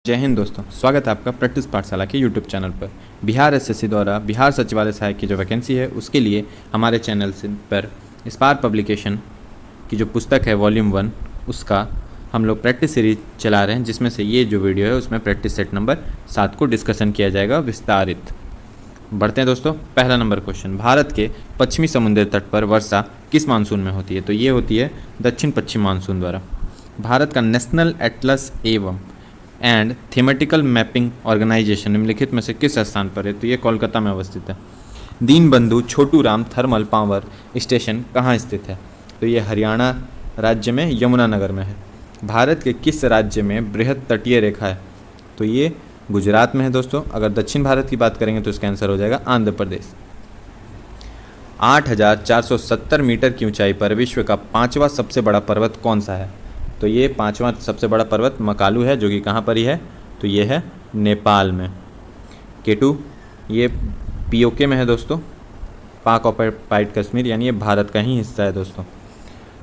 जय हिंद दोस्तों, स्वागत है आपका प्रैक्टिस पाठशाला के यूट्यूब चैनल पर। बिहार एसएससी द्वारा बिहार सचिवालय सहायक की जो वैकेंसी है उसके लिए हमारे चैनल से पर स्पार्क पब्लिकेशन की जो पुस्तक है वॉल्यूम 1 उसका हम लोग प्रैक्टिस सीरीज चला रहे हैं, जिसमें से ये जो वीडियो है उसमें प्रैक्टिस सेट नंबर 7 को डिस्कशन किया जाएगा विस्तारित। बढ़ते हैं दोस्तों। पहला नंबर क्वेश्चन, भारत के पश्चिमी समुद्री तट पर वर्षा किस मानसून में होती है? तो ये होती है दक्षिण पश्चिम मानसून द्वारा। भारत का नेशनल एटलस एवं एंड थीमेटिकल मैपिंग ऑर्गेनाइजेशन निम्नलिखित में से किस स्थान पर है? तो ये कोलकाता में अवस्थित है। Deenbandhu Chhotu Ram thermal power station कहाँ स्थित है? तो ये हरियाणा राज्य में यमुनानगर में है। भारत के किस राज्य में बृहद तटीय रेखा है? तो ये गुजरात में है दोस्तों। अगर दक्षिण भारत की बात करेंगे तो इसका आंसर हो जाएगा आंध्र प्रदेश। 8,470 मीटर की ऊंचाई पर विश्व का 5वां सबसे बड़ा पर्वत कौन सा है? तो ये 5वां सबसे बड़ा पर्वत मकालू है, जो कि कहाँ पर ही है? तो ये है नेपाल में। केटू ये पीओके में है दोस्तों, पाक ऑक्युपाइड कश्मीर, यानी ये भारत का ही हिस्सा है दोस्तों।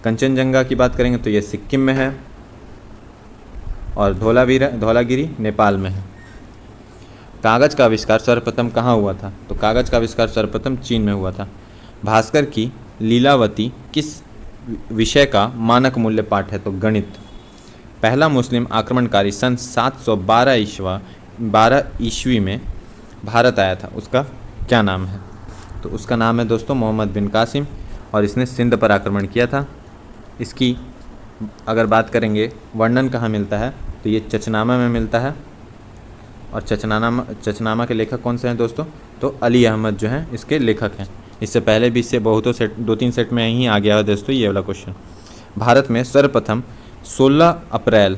कंचनजंगा की बात करेंगे तो ये सिक्किम में है और धौलागिरी नेपाल में है। कागज़ का आविष्कार सर्वप्रथम कहाँ हुआ था? तो कागज़ का आविष्कार सर्वप्रथम चीन में हुआ था। भास्कर की लीलावती किस विषय का मानक मूल्य पाठ है? तो गणित। पहला मुस्लिम आक्रमणकारी सन 712 ईस्वी में भारत आया था, उसका क्या नाम है? तो उसका नाम है दोस्तों मोहम्मद बिन कासिम, और इसने सिंध पर आक्रमण किया था। इसकी अगर बात करेंगे वर्णन कहाँ मिलता है? तो ये चचनामा में मिलता है। और चचनामा के लेखक कौन से हैं दोस्तों? तो अली अहमद जो हैं इसके लेखक हैं। इससे पहले भी इससे बहुतों सेट 2-3 सेट में ही आ गया है दोस्तों ये वाला क्वेश्चन। भारत में सर्वप्रथम 16 अप्रैल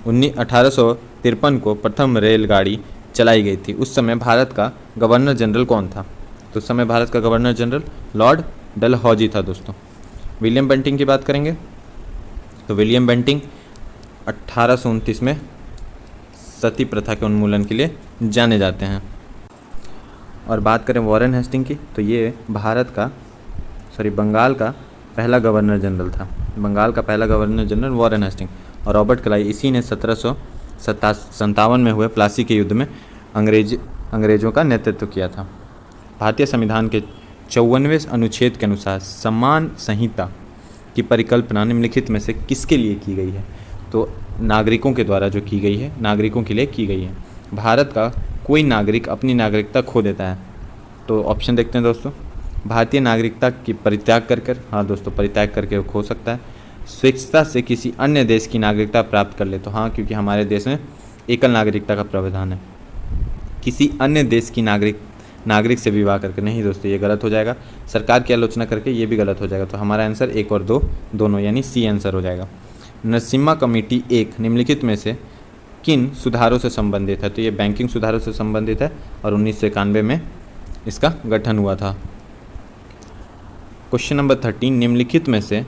1853 को प्रथम रेलगाड़ी चलाई गई थी। उस समय भारत का गवर्नर जनरल कौन था? तो उस समय भारत का गवर्नर जनरल लॉर्ड डलहौजी था दोस्तों। विलियम बेंटिंग की बात करेंगे तो विलियम बेंटिंग 1829 में सती प्रथा के उन्मूलन के लिए जाने जाते हैं। और बात करें वॉरेन हेस्टिंग की तो ये बंगाल का पहला गवर्नर जनरल था। बंगाल का पहला गवर्नर जनरल वॉरेन हेस्टिंग। और रॉबर्ट क्लाइव, इसी ने 1757 में हुए प्लासी के युद्ध में अंग्रेजों का नेतृत्व किया था। भारतीय संविधान के 54वें अनुच्छेद के अनुसार सम्मान संहिता की परिकल्पना निम्नलिखित में से किसके लिए की गई है? तो नागरिकों के द्वारा जो की गई है, नागरिकों के लिए की गई है। भारत का कोई नागरिक अपनी नागरिकता खो देता है तो ऑप्शन देखते हैं दोस्तों। भारतीय नागरिकता की परित्याग कर हाँ दोस्तों, परित्याग करके वो खो सकता है। स्वेच्छा से किसी अन्य देश की नागरिकता प्राप्त कर ले तो हाँ, क्योंकि हमारे देश में एकल नागरिकता का प्रावधान है। किसी अन्य देश की नागरिक से विवाह करके नहीं दोस्तों, ये गलत हो जाएगा। सरकार की आलोचना करके ये भी गलत हो जाएगा। तो हमारा आंसर 1 और 2 दोनों यानी सी आंसर हो जाएगा। नरसिम्हा कमेटी 1 निम्नलिखित में से किन सुधारों से संबंधित है? तो ये बैंकिंग सुधारों से संबंधित है और 1991 में इसका गठन हुआ था। क्वेश्चन नंबर 13, निम्नलिखित में से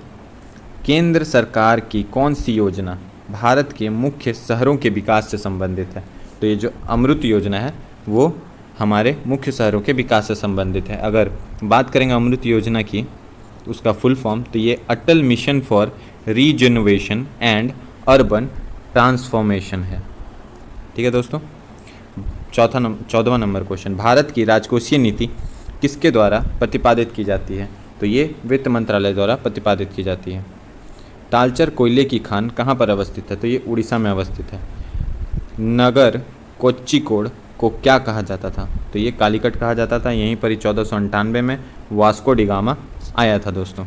केंद्र सरकार की कौन सी योजना भारत के मुख्य शहरों के विकास से संबंधित है? तो ये जो अमृत योजना है वो हमारे मुख्य शहरों के विकास से संबंधित है। अगर बात करेंगे अमृत योजना की तो उसका फुल फॉर्म तो ये Atal mission for rejuvenation and urban transformation है। ठीक है दोस्तों। 14वां नंबर क्वेश्चन, भारत की राजकोषीय नीति किसके द्वारा प्रतिपादित की जाती है? तो ये वित्त मंत्रालय द्वारा प्रतिपादित की जाती है। तालचर कोयले की खान कहाँ पर अवस्थित है? तो ये उड़ीसा में अवस्थित है। नगर कोच्चिकोड को क्या कहा जाता था? तो ये कालीकट कहा जाता था। यहीं पर ही 1498 में वास्को डी गामा आया था दोस्तों।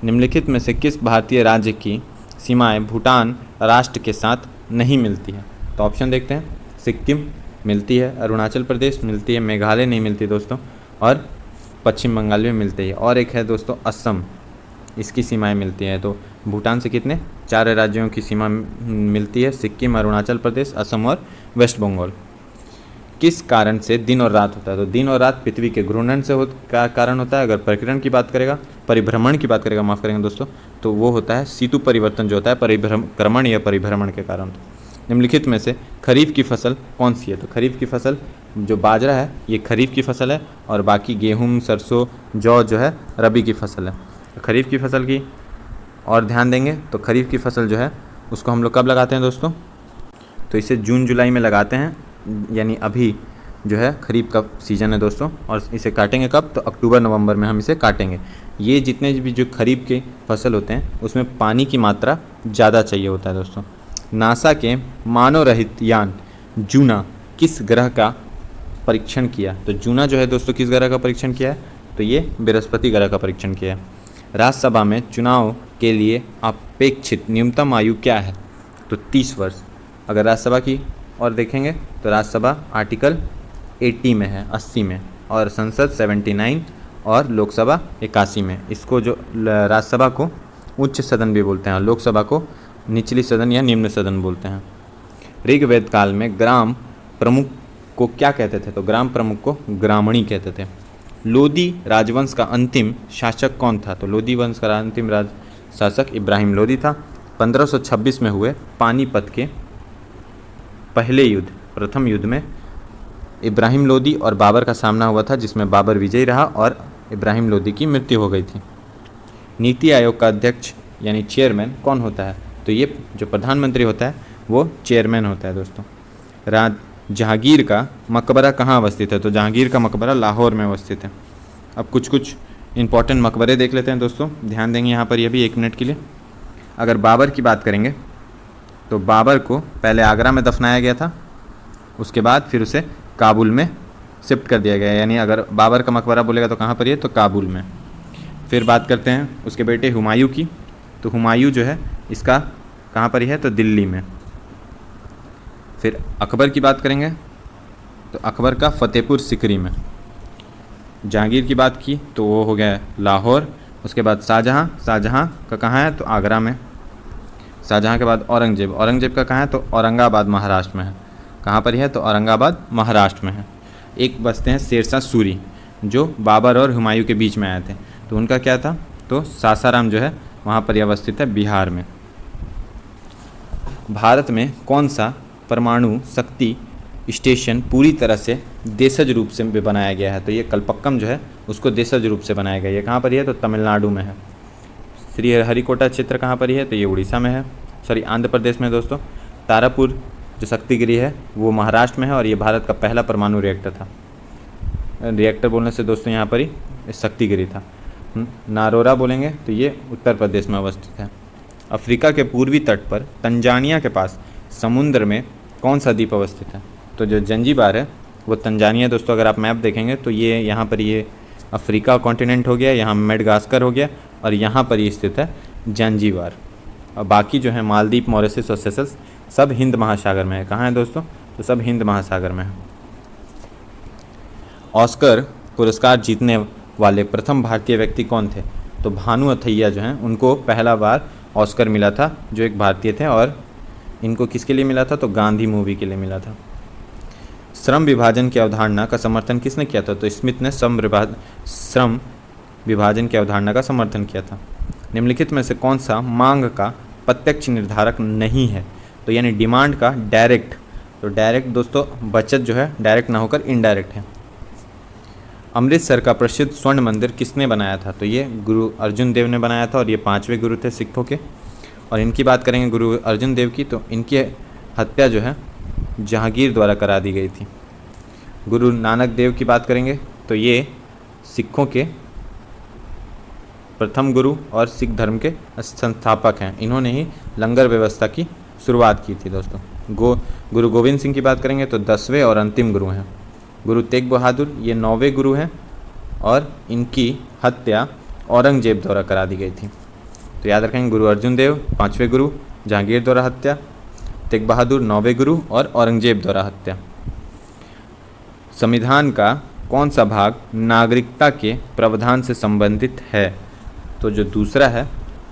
निम्नलिखित में से किस भारतीय राज्य की सीमाएं भूटान राष्ट्र के साथ नहीं मिलती है? तो ऑप्शन देखते हैं। सिक्किम मिलती है, अरुणाचल प्रदेश मिलती है, मेघालय नहीं मिलती दोस्तों, और पश्चिम बंगाल में मिलती है। और एक है दोस्तों असम, इसकी सीमाएं मिलती हैं। तो भूटान से कितने 4 राज्यों की सीमा मिलती है, सिक्किम, अरुणाचल प्रदेश, असम और वेस्ट बंगाल। किस कारण से दिन और रात होता है? तो दिन और रात पृथ्वी के घूर्णन से का कारण होता है। अगर परिभ्रमण की बात करेगा माफ़ करेंगे दोस्तों, तो वो होता है ऋतु परिवर्तन जो होता है परिक्रमण या परिभ्रमण के कारण। निम्नलिखित में से खरीफ की फसल कौन सी है? तो खरीफ की फसल जो बाजरा है ये खरीफ की फसल है, और बाकी गेहूँ, सरसों, जौ जो है रबी की फसल है। तो खरीफ की फसल की और ध्यान देंगे तो खरीफ की फसल जो है उसको हम लोग कब लगाते हैं दोस्तों? तो इसे जून जुलाई में लगाते हैं, यानी अभी जो है खरीफ का सीज़न है दोस्तों, और इसे काटेंगे कब, तो अक्टूबर नवंबर में हम इसे काटेंगे। ये जितने भी जो खरीफ के फसल होते हैं उसमें पानी की मात्रा ज़्यादा चाहिए होता है दोस्तों। नासा के मानव रहित यान जूना किस ग्रह का परीक्षण किया, तो जूना जो है दोस्तों किस ग्रह का परीक्षण किया है, तो ये बृहस्पति ग्रह का परीक्षण किया है। राज्यसभा में चुनाव के लिए अपेक्षित न्यूनतम आयु क्या है, तो 30 वर्ष। अगर राज्यसभा की और देखेंगे तो राज्यसभा आर्टिकल 80 में है, 80 में, और संसद 79 और लोकसभा 81 में। इसको जो राज्यसभा को उच्च सदन भी बोलते हैं और लोकसभा को निचली सदन या निम्न सदन बोलते हैं। ऋग्वेद काल में ग्राम प्रमुख को क्या कहते थे, तो ग्राम प्रमुख को ग्रामणी कहते थे। लोदी राजवंश का अंतिम शासक कौन था, तो लोदी वंश का अंतिम राज शासक इब्राहिम लोदी था। 1526 में हुए पानीपत के पहले युद्ध, प्रथम युद्ध में इब्राहिम लोदी और बाबर का सामना हुआ था, जिसमें बाबर विजयी रहा और इब्राहिम लोदी की मृत्यु हो गई थी। नीति आयोग का अध्यक्ष यानी चेयरमैन कौन होता है, तो ये जो प्रधानमंत्री होता है वो चेयरमैन होता है दोस्तों। जहांगीर का मकबरा कहाँ अवस्थित है, तो जहांगीर का मकबरा लाहौर में अवस्थित है। अब कुछ इंपॉर्टेंट मकबरे देख लेते हैं दोस्तों, ध्यान देंगे यहाँ पर ये भी 1 मिनट के लिए। अगर बाबर की बात करेंगे तो बाबर को पहले आगरा में दफनाया गया था, उसके बाद फिर उसे काबुल में शिफ्ट कर दिया गया, यानी अगर बाबर का मकबरा बोलेगा तो कहाँ पर ये, तो काबुल में। फिर बात करते हैं उसके बेटे हुमायूं की, तो हुमायूं जो है इसका कहाँ पर है, तो दिल्ली में। फिर अकबर की बात करेंगे तो अकबर का फतेहपुर सिकरी में। जहांगीर की बात की तो वो हो गया लाहौर। उसके बाद शाहजहाँ का कहाँ है, तो आगरा में। शाहजहाँ के बाद औरंगजेब का कहाँ है, तो औरंगाबाद महाराष्ट्र में है। कहाँ पर है, तो औरंगाबाद महाराष्ट्र में है। एक बसते हैं शेरशाह सूरी, जो बाबर और हुमायूं के बीच में आए थे, तो उनका क्या था, तो सासाराम जो है वहाँ पर अवस्थित है, बिहार में। भारत में कौन सा परमाणु शक्ति स्टेशन पूरी तरह से देशज रूप से बनाया गया है, तो ये कलपक्कम जो है उसको देशज रूप से बनाया गया है। ये कहाँ पर है, तो तमिलनाडु में है। श्री हरिकोटा क्षेत्र कहाँ पर है, तो ये उड़ीसा में है, सॉरी आंध्र प्रदेश में दोस्तों। तारापुर जो शक्तिगिरी है वो महाराष्ट्र में है और ये भारत का पहला परमाणु रिएक्टर था। रिएक्टर बोलने से दोस्तों यहाँ पर ही शक्तिगिरी था। नारोरा बोलेंगे तो ये उत्तर प्रदेश में अवस्थित है। अफ्रीका के पूर्वी तट पर तंजानिया के पास समुद्र में कौन सा द्वीप अवस्थित है, तो जो जंजीबार है वो तंजानिया दोस्तों। अगर आप मैप देखेंगे तो ये यहाँ पर ये अफ्रीका कॉन्टिनेंट हो गया, यहाँ मेडगास्कर हो गया और यहाँ पर ये स्थित है जंजीबार। और बाकी जो है मालदीव, मॉरिशस और सेशल्स सब हिंद महासागर में है। कहाँ है दोस्तों, तो सब हिंद महासागर में है। ऑस्कर पुरस्कार जीतने वाले प्रथम भारतीय व्यक्ति कौन थे, तो भानु अथैया जो हैं उनको पहला बार ऑस्कर मिला था, जो एक भारतीय थे। और इनको किसके लिए मिला था, तो गांधी मूवी के लिए मिला था। श्रम विभाजन की अवधारणा का समर्थन किसने किया था, तो स्मिथ ने श्रम विभाजन की अवधारणा का समर्थन किया था। निम्नलिखित में से कौन सा मांग का प्रत्यक्ष निर्धारक नहीं है, तो यानी डिमांड का डायरेक्ट, तो डायरेक्ट दोस्तों बचत जो है डायरेक्ट ना होकर इनडायरेक्ट है। अमृतसर का प्रसिद्ध स्वर्ण मंदिर किसने बनाया था, तो ये गुरु अर्जुन देव ने बनाया था और ये 5वें गुरु थे सिखों के। और इनकी बात करेंगे गुरु अर्जुन देव की, तो इनकी हत्या जो है जहांगीर द्वारा करा दी गई थी। गुरु नानक देव की बात करेंगे तो ये सिखों के प्रथम गुरु और सिख धर्म के संस्थापक हैं। इन्होंने ही लंगर व्यवस्था की शुरुआत की थी दोस्तों। गुरु गोविंद सिंह की बात करेंगे तो 10वें और अंतिम गुरु हैं। गुरु तेग बहादुर ये 9वें गुरु हैं और इनकी हत्या औरंगजेब द्वारा करा दी गई थी। तो याद रखेंगे गुरु अर्जुन देव 5वें गुरु, जहांगीर द्वारा हत्या, तेग बहादुर 9वें गुरु और औरंगजेब द्वारा हत्या। संविधान का कौन सा भाग नागरिकता के प्रावधान से संबंधित है, तो जो दूसरा है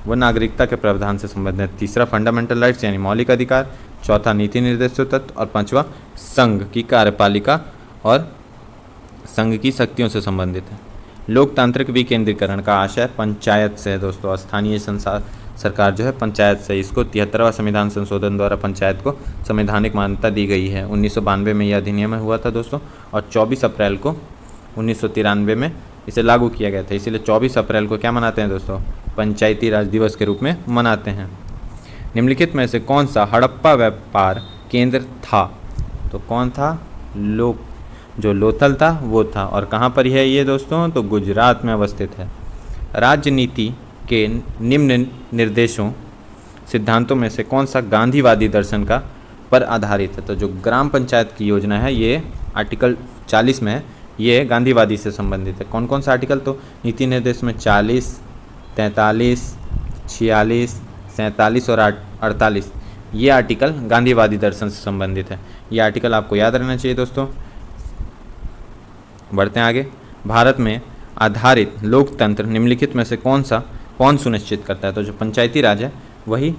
वह नागरिकता के प्रावधान से संबंधित है। तीसरा फंडामेंटल राइट्स यानी मौलिक अधिकार, चौथा नीति निर्देशक तत्व और पांचवा संघ की कार्यपालिका और संघ की शक्तियों से संबंधित है। लोकतांत्रिक विकेंद्रीकरण का आशय पंचायत से है दोस्तों। स्थानीय सरकार जो है पंचायत से, इसको 73वां संविधान संशोधन द्वारा पंचायत को संवैधानिक मान्यता दी गई है। 1992 में यह अधिनियम हुआ था दोस्तों और 24 अप्रैल को 1993 में इसे लागू किया गया था। इसीलिए 24 अप्रैल को क्या मनाते हैं दोस्तों, पंचायती राज दिवस के रूप में मनाते हैं। निम्नलिखित में से कौन सा हड़प्पा व्यापार केंद्र था। तो कौन था? जो लोथल था वो था। और कहाँ पर है ये दोस्तों? तो गुजरात में अवस्थित है। राजनीति के निम्न निर्देशों सिद्धांतों में से कौन सा गांधीवादी दर्शन का पर आधारित है? तो जो ग्राम पंचायत की योजना है ये आर्टिकल 40 में है, ये गांधीवादी से संबंधित है। कौन कौन सा आर्टिकल? तो नीति निर्देश में 40, 43, 46, 47 और 48 ये आर्टिकल गांधीवादी दर्शन से संबंधित है। ये आर्टिकल आपको याद रहना चाहिए दोस्तों। बढ़ते हैं आगे। भारत में आधारित लोकतंत्र निम्नलिखित में से कौन सुनिश्चित करता है? तो जो पंचायती राज है वही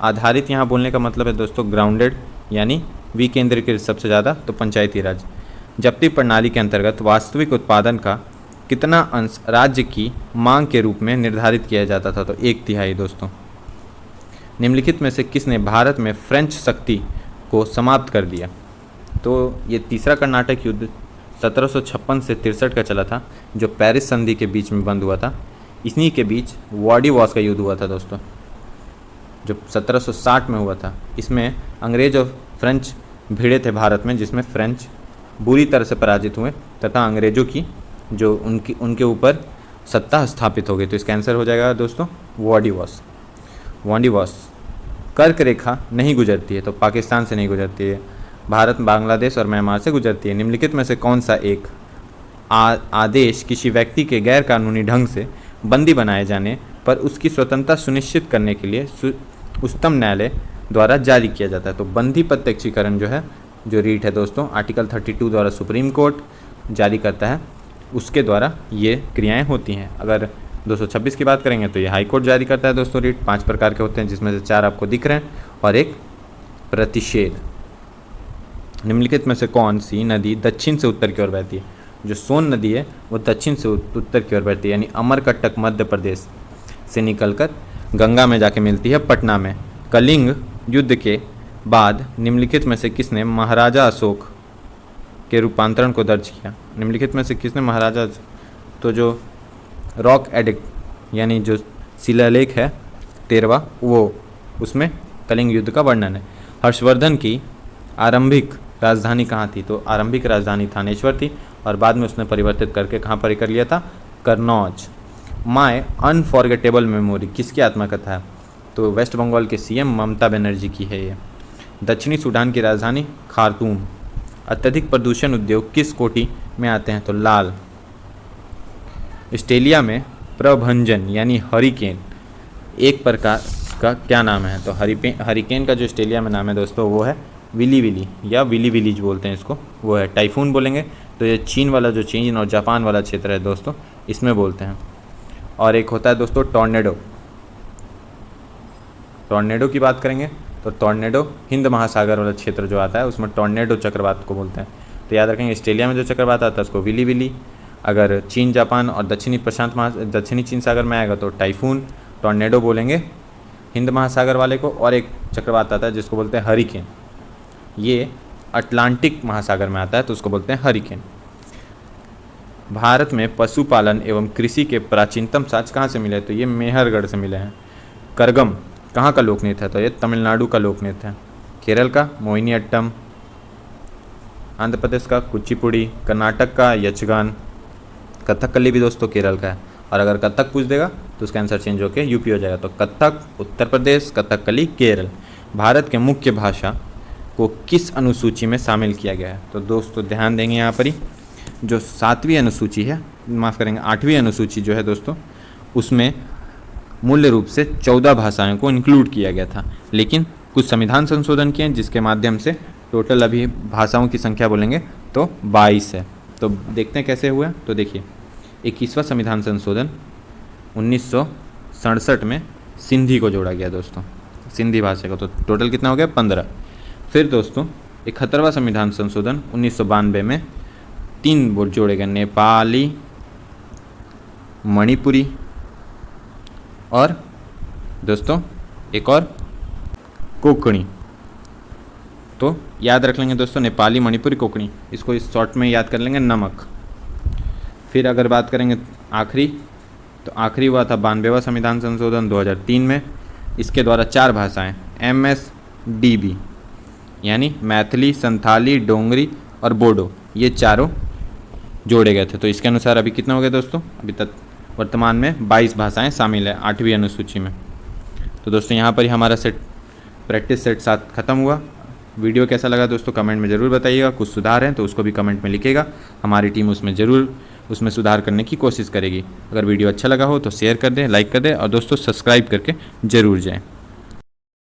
आधारित, यहाँ बोलने का मतलब है दोस्तों ग्राउंडेड, यानी विकेंद्रीकृत सबसे ज़्यादा, तो पंचायती राज। जब्ती प्रणाली के अंतर्गत वास्तविक उत्पादन का कितना अंश राज्य की मांग के रूप में निर्धारित किया जाता था? तो 1/3 दोस्तों। निम्नलिखित में से किसने भारत में फ्रेंच शक्ति को समाप्त कर दिया? तो ये तीसरा कर्नाटक युद्ध 1756 से 63 का चला था, जो पेरिस संधि के बीच में बंद हुआ था। इन्हीं के बीच वाडीवॉस का युद्ध हुआ था दोस्तों, जो 1760 में हुआ था। इसमें अंग्रेज और फ्रेंच भिड़े थे भारत में, जिसमें फ्रेंच बुरी तरह से पराजित हुए तथा अंग्रेज़ों की जो उनके ऊपर सत्ता स्थापित हो गई। तो इसका आंसर हो जाएगा दोस्तों वाडीवॉस। वाडीवॉस कर्क रेखा नहीं गुजरती है, तो पाकिस्तान से नहीं गुजरती है, भारत, बांग्लादेश और म्यांमार से गुजरती है। निम्नलिखित में से कौन सा एक आदेश किसी व्यक्ति के गैर कानूनी ढंग से बंदी बनाए जाने पर उसकी स्वतंत्रता सुनिश्चित करने के लिए उच्चतम न्यायालय द्वारा जारी किया जाता है? तो बंदी प्रत्यक्षीकरण जो है, जो रीट है दोस्तों, आर्टिकल 32 द्वारा सुप्रीम कोर्ट जारी करता है, उसके द्वारा ये क्रियाएं होती हैं। अगर 226 की बात करेंगे तो ये हाई कोर्ट जारी करता है दोस्तों। रीट 5 प्रकार के होते हैं, जिसमें से 4 आपको दिख रहे हैं और एक प्रतिषेध। निम्नलिखित में से कौन सी नदी दक्षिण से उत्तर की ओर बहती है? जो सोन नदी है वो दक्षिण से उत्तर की ओर बहती है, यानी अमरकंटक मध्य प्रदेश से निकलकर गंगा में जाके मिलती है पटना में। कलिंग युद्ध के बाद निम्नलिखित में से किसने महाराजा अशोक के रूपांतरण को दर्ज किया? निम्नलिखित में से किसने महाराजा? तो जो रॉक एडिक्ट यानी जो शिलालेख है 13वां, वो उसमें कलिंग युद्ध का वर्णन है। हर्षवर्धन की आरंभिक राजधानी कहाँ थी? तो आरंभिक राजधानी थानेश्वर थी और बाद में उसने परिवर्तित करके कहाँ पर कर लिया था? कन्नौज। माय अनफॉरगेटेबल मेमोरी किसकी आत्मकथा है? तो वेस्ट बंगाल के सीएम ममता बनर्जी की है ये। दक्षिणी सूडान की राजधानी खार्तूम। अत्यधिक प्रदूषण उद्योग किस कोटि में आते हैं? तो लाल। ऑस्ट्रेलिया में प्रभंजन यानी हरिकेन एक प्रकार का क्या नाम है? तो हरिकेन का जो ऑस्ट्रेलिया में नाम है दोस्तों वो है विली विली या विली विलीज बोलते हैं इसको, वो है। टाइफून बोलेंगे तो ये चीन वाला, जो चीन और जापान वाला क्षेत्र है दोस्तों, इसमें बोलते हैं। और एक होता है दोस्तों टॉर्नेडो। टॉर्नेडो की बात करेंगे तो टॉर्नेडो हिंद महासागर वाला क्षेत्र जो आता है उसमें टॉर्नेडो चक्रवात को बोलते हैं। तो याद रखेंगे ऑस्ट्रेलिया में जो चक्रवात आता है उसको विली विली, अगर चीन, जापान और दक्षिणी चीन सागर में आएगा तो टाइफून, टॉर्नेडो बोलेंगे हिंद महासागर वाले को। और एक चक्रवात आता है जिसको बोलते हैं हरिकेन, ये अटलांटिक महासागर में आता है तो उसको बोलते हैं हरिकेन। भारत में पशुपालन एवं कृषि के प्राचीनतम साक्ष्य कहाँ से मिले? तो ये मेहरगढ़ से मिले हैं। करगम कहाँ का लोक नृत्य है? तो ये तमिलनाडु का लोक नृत्य है। केरल का मोहिनीअट्टम, आंध्र प्रदेश का कुचिपुड़ी, कर्नाटक का यक्षगान, कथकली भी दोस्तों केरल का है। और अगर कथक पूछ देगा तो उसका आंसर चेंज होकर यूपी हो जाएगा। तो कथक उत्तर प्रदेश, कथकली केरल। भारत के मुख्य भाषा को किस अनुसूची में शामिल किया गया है? तो दोस्तों ध्यान देंगे यहाँ पर ही, जो 7वीं अनुसूची है, माफ़ करेंगे 8वीं अनुसूची जो है दोस्तों, उसमें मूल्य रूप से 14 भाषाओं को इंक्लूड किया गया था, लेकिन कुछ संविधान संशोधन किए जिसके माध्यम से टोटल अभी भाषाओं की संख्या बोलेंगे तो 22 है। तो देखते हैं कैसे हुआ। तो देखिए 21वां संविधान संशोधन 1967 में सिंधी को जोड़ा गया दोस्तों, सिंधी भाषा को। तो टोटल कितना हो गया? 15। फिर दोस्तों 71वां संविधान संशोधन 1992 में 3 बोर्ड जोड़े गए, नेपाली, मणिपुरी और दोस्तों एक और कोंकणी। तो याद रख लेंगे दोस्तों नेपाली, मणिपुरी, कोंकणी, इसको इस शॉर्ट में याद कर लेंगे नमक। फिर अगर बात करेंगे आखिरी, तो आखिरी हुआ था 92वां संविधान संशोधन 2003 में। इसके द्वारा 4 भाषाएं MSDB यानी मैथिली, संथाली, डोंगरी और बोडो, ये चारों जोड़े गए थे। तो इसके अनुसार अभी कितना हो गया दोस्तों, अभी तक वर्तमान में 22 भाषाएं शामिल है 8वीं अनुसूची में। तो दोस्तों यहाँ पर ही हमारा प्रैक्टिस सेट 7 खत्म हुआ। वीडियो कैसा लगा दोस्तों कमेंट में ज़रूर बताइएगा। कुछ सुधार हैं तो उसको भी कमेंट में लिखिएगा, हमारी टीम उसमें सुधार करने की कोशिश करेगी। अगर वीडियो अच्छा लगा हो तो शेयर कर दें, लाइक कर दें और दोस्तों सब्सक्राइब करके ज़रूर जाएँ।